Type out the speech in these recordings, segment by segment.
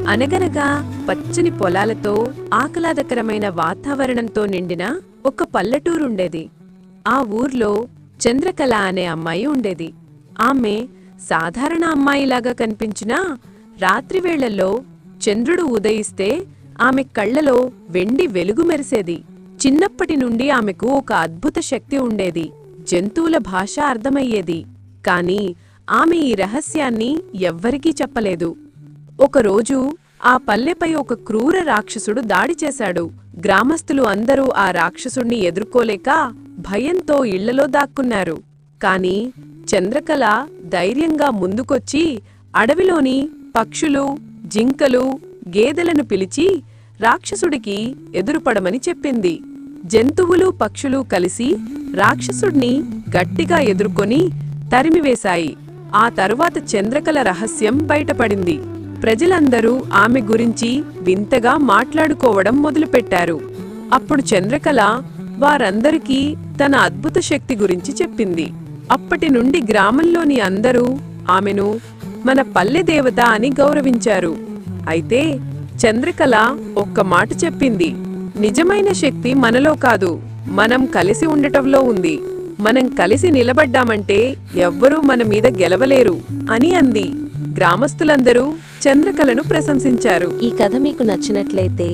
అనగనగా పచ్చని పొలాలతో ఆహ్లాదకరమైన వాతావరణంతో నిండిన ఒక పల్లెటూరుండేది. ఆ ఊర్లో చంద్రకళ అనే అమ్మాయి ఉండేది. ఆమె సాధారణ అమ్మాయిలాగా కనిపించినా రాత్రివేళల్లో చంద్రుడు ఉదయిస్తే ఆమె కళ్లలో వెండి వెలుగు మెరిసేది. చిన్నప్పటి నుండి ఆమెకు ఒక అద్భుత శక్తి ఉండేది. జంతువుల భాష అర్థమయ్యేది. కాని ఆమె ఈ రహస్యాన్ని ఎవ్వరికీ చెప్పలేదు. ఒకరోజు ఆ పల్లెపై ఒక క్రూర రాక్షసుడు దాడి చేశాడు. గ్రామస్తులు అందరూ ఆ రాక్షసుణ్ణి ఎదుర్కోలేక భయంతో ఇళ్లలో దాక్కున్నారు. కాని చంద్రకళ ధైర్యంగా ముందుకొచ్చి అడవిలోని పక్షులు, జింకలు, గేదెలను పిలిచి రాక్షసుడికి ఎదురుపడమని చెప్పింది. జంతువులు, పక్షులు కలిసి రాక్షసుడిని గట్టిగా ఎదుర్కొని తరిమివేశాయి. ఆ తరువాత చంద్రకళ రహస్యం బయటపడింది. ప్రజలందరూ ఆమె గురించి వింతగా మాట్లాడుకోవడం మొదలుపెట్టారు. అప్పుడు చంద్రకళ వారందరికీ తన అద్భుత శక్తి గురించి చెప్పింది. అప్పటి నుండి గ్రామంలోని అందరూ ఆమెను మన పల్లె దేవత అని గౌరవించారు. అయితే చంద్రకళ ఒక్క మాట చెప్పింది, నిజమైన శక్తి మనలో కాదు, మనం కలిసి ఉండటంలో ఉంది. మనం కలిసి నిలబడ్డామంటే ఎవ్వరూ మన మీద గెలవలేరు అని అంది. గ్రామస్తులందరూ చంద్రకళను ప్రశంసించారు. ఈ కథ మీకు నచ్చినట్లయితే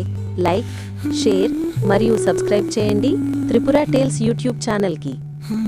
లైక్, షేర్ మరియు సబ్స్క్రైబ్ చేయండి త్రిపుర టేల్స్ యూట్యూబ్ ఛానల్కి.